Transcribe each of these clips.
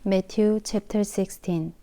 Matthew chapter 16.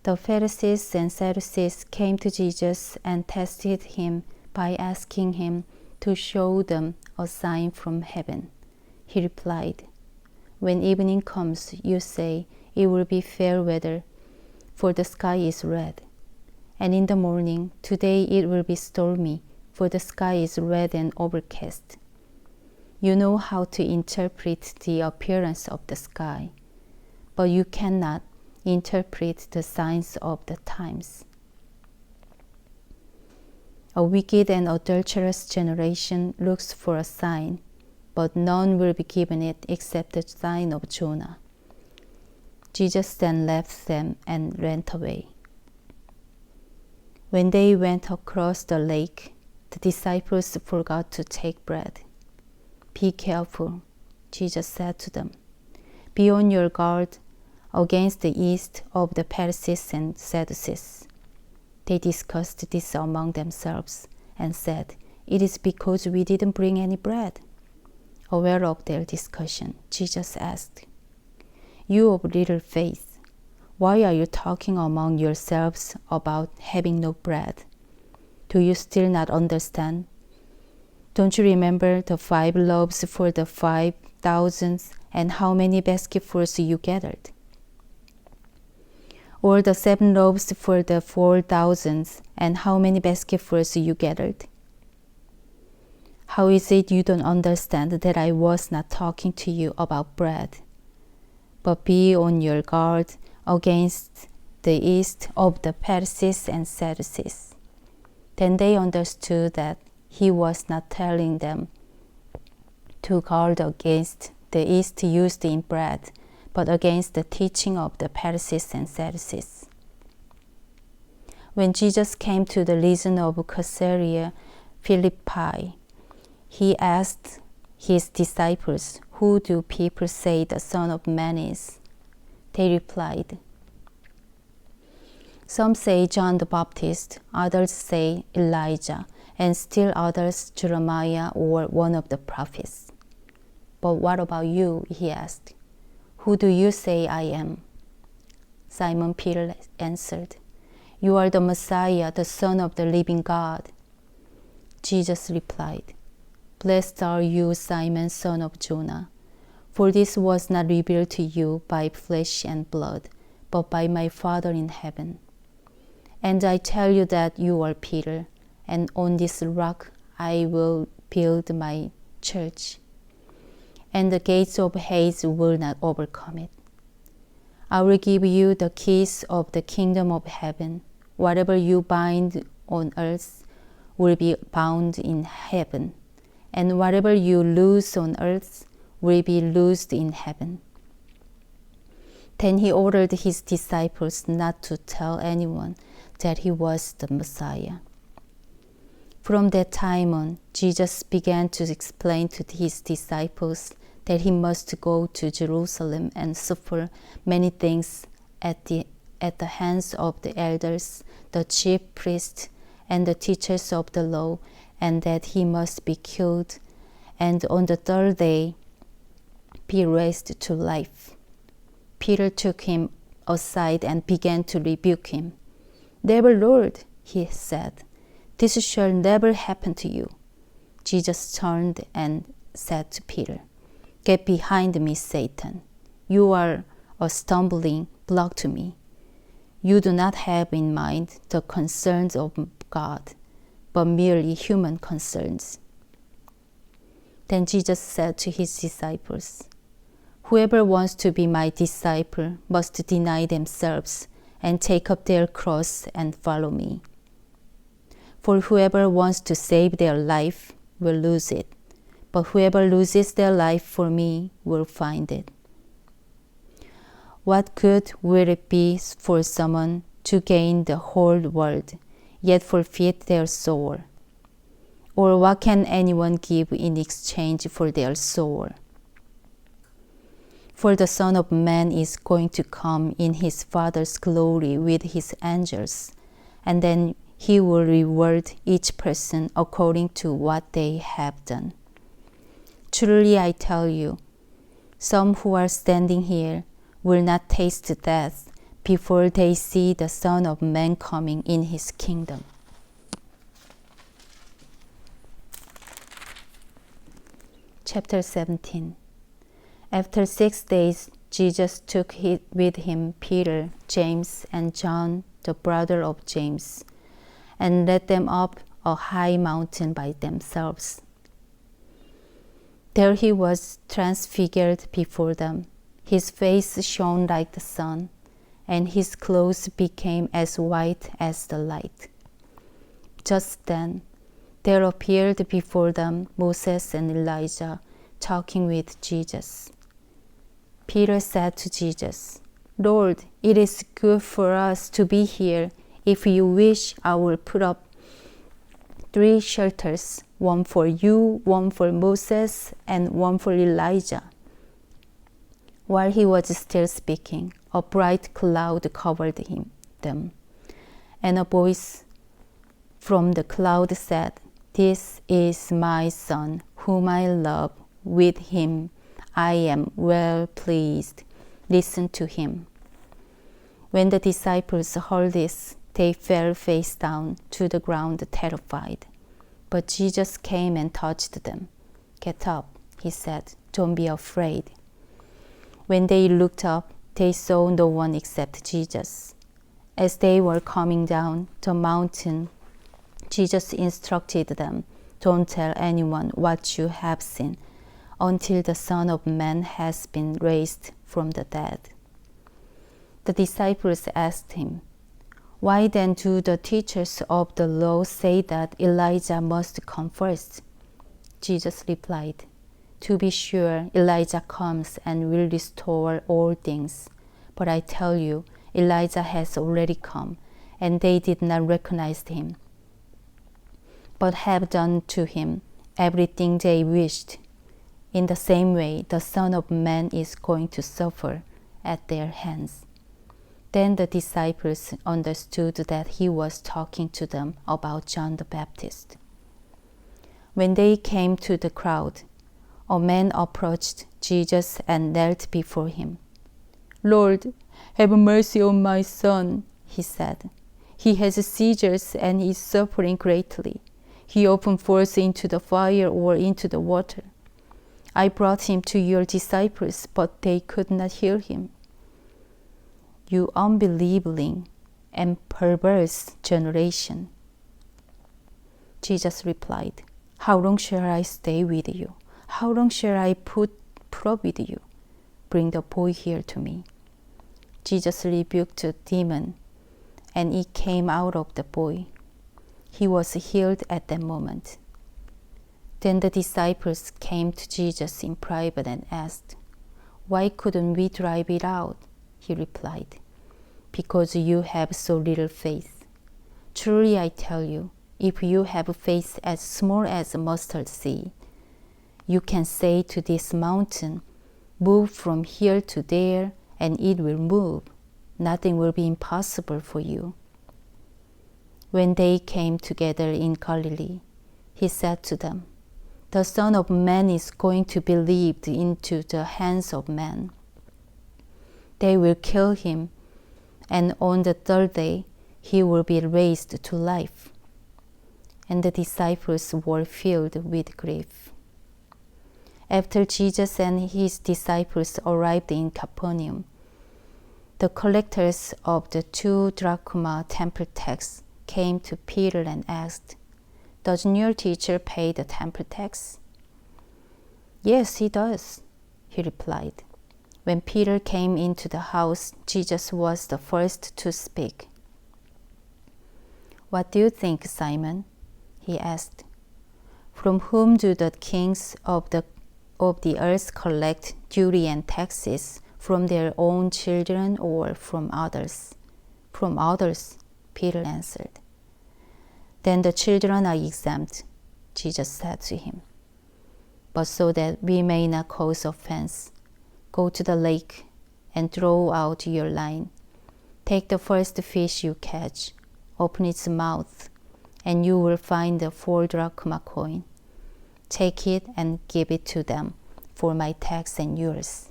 The Pharisees and Sadducees came to Jesus and tested him by asking him to show them a sign from heaven. He replied, "When evening comes, you say it will be fair weather, for the sky is red. And in the morning, today it will be stormy, for the sky is red and overcast. You know how to interpret the appearance of the sky, but you cannot interpret the signs of the times. A wicked and adulterous generation looks for a sign, but none will be given it except the sign of Jonah." Jesus then left them and went away. When they went across the lake, the disciples forgot to take bread. "Be careful," Jesus said to them. "Be on your guard against the yeast of the Pharisees and Sadducees." They discussed this among themselves and said, "It is because we didn't bring any bread." Aware of their discussion, Jesus asked, "You of little faith, why are you talking among yourselves about having no bread? Do you still not understand? Don't you remember the 5 loaves for the 5,000 and how many basketfuls you gathered? Or the 7 loaves for the 4,000 and how many basketfuls you gathered? How is it you don't understand that I was not talking to you about bread? But be on your guard against the yeast of the Pharisees and Sadducees." Then they understood that he was not telling them to guard against the yeast used in bread, but against the teaching of the Pharisees and Sadducees. When Jesus came to the region of Caesarea Philippi, he asked his disciples, "Who do people say the Son of Man is?" They replied, "Some say John the Baptist, others say Elijah, and still others Jeremiah or one of the prophets." "But what about you?" he asked. "Who do you say I am?" Simon Peter answered, "You are the Messiah, the Son of the living God." Jesus replied, "Blessed are you, Simon, son of Jonah, for this was not revealed to you by flesh and blood, but by my Father in heaven. And I tell you that you are Peter, and on this rock I will build my church, and the gates of Hades will not overcome it. I will give you the keys of the kingdom of heaven. Whatever you bind on earth will be bound in heaven, and whatever you loose on earth will be loosed in heaven." Then he ordered his disciples not to tell anyone that he was the Messiah. From that time on, Jesus began to explain to his disciples that he must go to Jerusalem and suffer many things at the hands of the elders, the chief priests, and the teachers of the law, and that he must be killed, and on the 3rd day be raised to life. Peter took him aside and began to rebuke him. "Never, Lord," he said. "This shall never happen to you." Jesus turned and said to Peter, "Get behind me, Satan. You are a stumbling block to me. You do not have in mind the concerns of God, but merely human concerns." Then Jesus said to his disciples, "Whoever wants to be my disciple must deny themselves and take up their cross and follow me. For whoever wants to save their life will lose it, but whoever loses their life for me will find it. What good will it be for someone to gain the whole world, yet forfeit their soul? Or what can anyone give in exchange for their soul? For the Son of Man is going to come in his Father's glory with his angels, and then he will reward each person according to what they have done. Truly I tell you, some who are standing here will not taste death before they see the Son of Man coming in his kingdom. Chapter 17. After 6 days, Jesus took with him Peter, James, and John, the brother of James, and led them up a high mountain by themselves. There he was transfigured before them. His face shone like the sun, and his clothes became as white as the light. Just then, there appeared before them Moses and Elijah talking with Jesus. Peter said to Jesus, "Lord, it is good for us to be here. If you wish, I will put up 3 shelters, one for you, one for Moses, and one for Elijah." While he was still speaking, a bright cloud covered them, and a voice from the cloud said, "This is my Son, whom I love. With him I am well pleased. Listen to him." When the disciples heard this, they fell face down to the ground terrified. But Jesus came and touched them. "Get up," he said. "Don't be afraid." When they looked up, they saw no one except Jesus. As they were coming down the mountain, Jesus instructed them, "Don't tell anyone what you have seen until the Son of Man has been raised from the dead." The disciples asked him, "Why then do the teachers of the law say that Elijah must come first?" Jesus replied, "To be sure, Elijah comes and will restore all things. But I tell you, Elijah has already come, and they did not recognize him, but have done to him everything they wished. In the same way, the Son of Man is going to suffer at their hands." Then the disciples understood that he was talking to them about John the Baptist. When they came to the crowd, a man approached Jesus and knelt before him. "Lord, have mercy on my son," he said. "He has seizures and is suffering greatly. He often falls into the fire or into the water. I brought him to your disciples, but they could not heal him." "You unbelieving and perverse generation," Jesus replied, "how long shall I stay with you? How long shall I put up with you? Bring the boy here to me." Jesus rebuked the demon, and it came out of the boy. He was healed at that moment. Then the disciples came to Jesus in private and asked, "Why couldn't we drive it out?" He replied, "Because you have so little faith. Truly I tell you, if you have faith as small as a mustard seed, you can say to this mountain, 'Move from here to there,' and it will move. Nothing will be impossible for you." When they came together in Galilee, he said to them, "The Son of Man is going to be delivered into the hands of men. They will kill him, and on the 3rd day he will be raised to life." And the disciples were filled with grief. After Jesus and his disciples arrived in Capernaum, the collectors of the 2 drachma temple tax came to Peter and asked, "Doesn't your teacher pay the temple tax?" "Yes, he does," he replied. When Peter came into the house, Jesus was the first to speak. "What do you think, Simon?" he asked. "From whom do the kings of the earth collect duty and taxes? From their own children or from others?" "From others," Peter answered. "Then the children are exempt," Jesus said to him. "But so that we may not cause offense, go to the lake and throw out your line. Take the first fish you catch, open its mouth, and you will find a 4 drachma coin. Take it and give it to them for my tax and yours."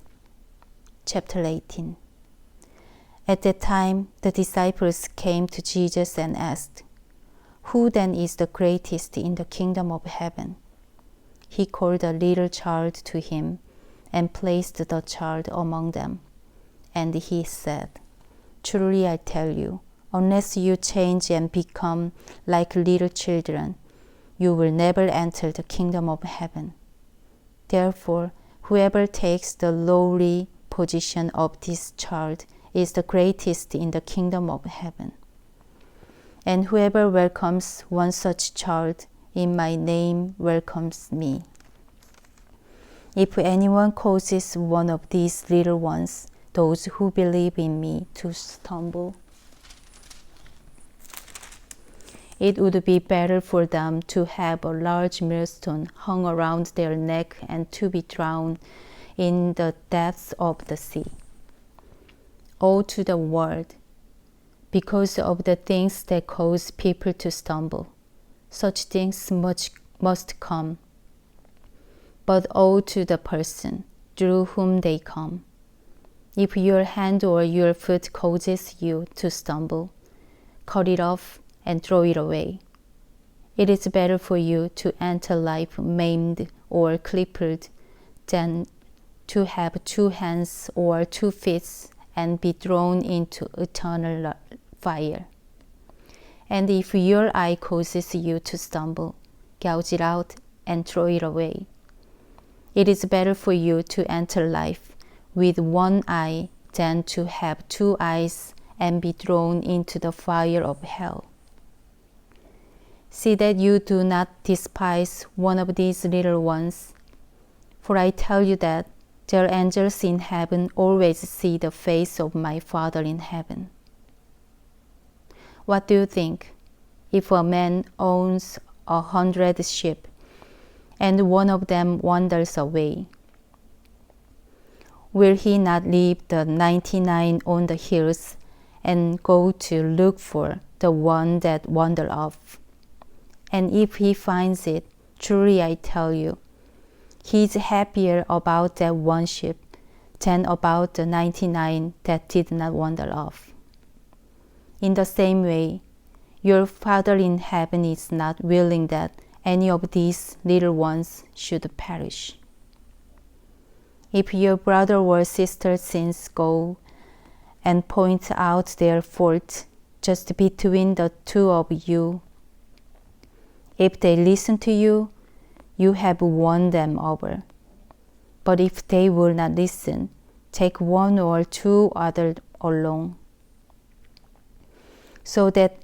Chapter 18. At that time, the disciples came to Jesus and asked, "Who then is the greatest in the kingdom of heaven?" He called a little child to him and placed the child among them. And he said, "Truly I tell you, unless you change and become like little children, you will never enter the kingdom of heaven. Therefore, whoever takes the lowly position of this child is the greatest in the kingdom of heaven. And whoever welcomes one such child in my name welcomes me. If anyone causes one of these little ones, those who believe in me, to stumble, it would be better for them to have a large millstone hung around their neck and to be drowned in the depths of the sea. Woe to the world, because of the things that cause people to stumble. Such things must come. But woe to the person through whom they come. If your hand or your foot causes you to stumble, cut it off and throw it away. It is better for you to enter life maimed or crippled than to have 2 hands or 2 feet and be thrown into eternal fire. And if your eye causes you to stumble, gouge it out and throw it away. It is better for you to enter life with 1 eye than to have 2 eyes and be thrown into the fire of hell. See that you do not despise one of these little ones, for I tell you that their angels in heaven always see the face of my Father in heaven. What do you think? If a man owns 100 sheep, and one of them wanders away, will he not leave the 99 on the hills and go to look for the one that wandered off? And if he finds it, truly I tell you, he is happier about that one sheep than about the 99 that did not wander off. In the same way, your Father in heaven is not willing that any of these little ones should perish. If your brother or sister sins, go and point out their fault just between the 2 of you. If they listen to you, you have won them over. But if they will not listen, take 1 or 2 others along, so that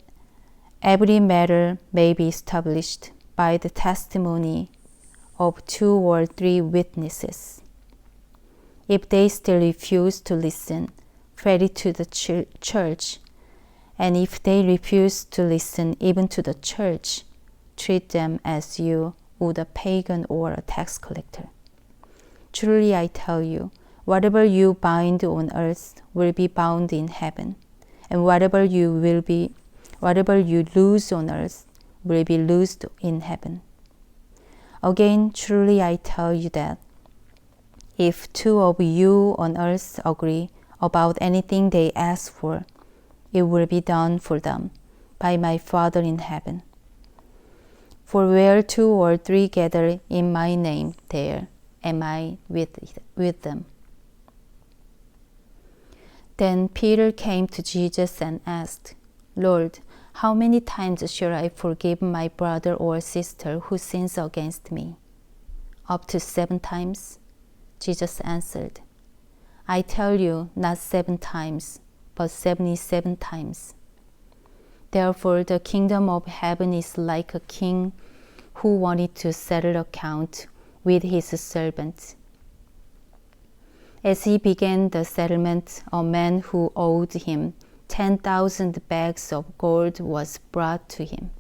every matter may be established by the testimony of 2 or 3 witnesses. If they still refuse to listen, pray to the church, and if they refuse to listen even to the church, treat them as you would a pagan or a tax collector. Truly I tell you, whatever you bind on earth will be bound in heaven, and whatever you lose on earth will be loosed in heaven. Again, truly I tell you that if 2 of you on earth agree about anything they ask for, it will be done for them by my Father in heaven. For where 2 or 3 gather in my name, there am I with them." Then Peter came to Jesus and asked, "Lord, how many times shall I forgive my brother or sister who sins against me? Up to 7 times?" Jesus answered, "I tell you, not 7 times, but 77 times. Therefore, the kingdom of heaven is like a king who wanted to settle account with his servants. As he began the settlement, a man who owed him 10,000 bags of gold was brought to him.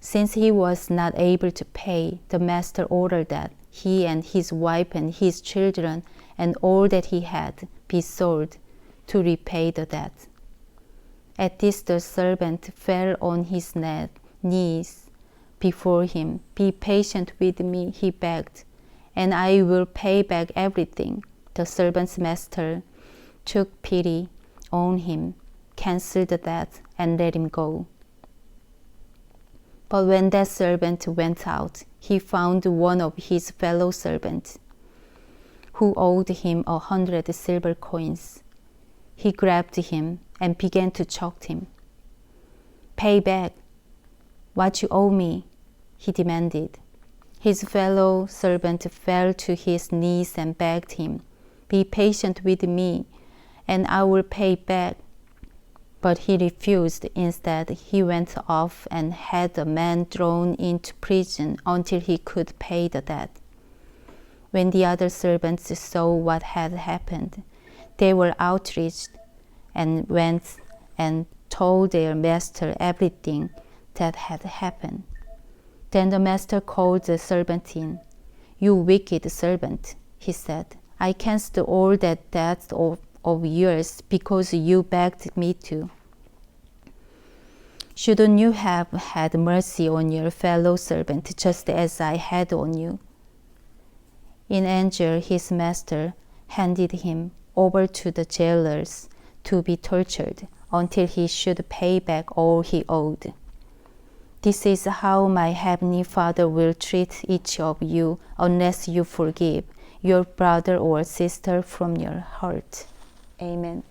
Since he was not able to pay, the master ordered that he and his wife and his children and all that he had be sold to repay the debt. At this the servant fell on his knees before him. "Be patient with me," he begged, "and I will pay back everything." the servant's master took pity on him, canceled the debt, and let him go. But when that servant went out, he found one of his fellow servants who owed him 100 silver coins. He grabbed him and began to choke him. "Pay back what you owe me," he demanded. His fellow servant fell to his knees and begged him, "Be patient with me, and I will pay back." But he refused. Instead, he went off and had the man thrown into prison until he could pay the debt. When the other servants saw what had happened, they were outraged and went and told their master everything that had happened. Then the master called the servant in. "You wicked servant," he said, "I canceled all that debt of yours because you begged me to. Shouldn't you have had mercy on your fellow servant just as I had on you?" In anger, his master handed him over to the jailers to be tortured until he should pay back all he owed. This is how my heavenly Father will treat each of you unless you forgive your brother or sister from your heart. Amen.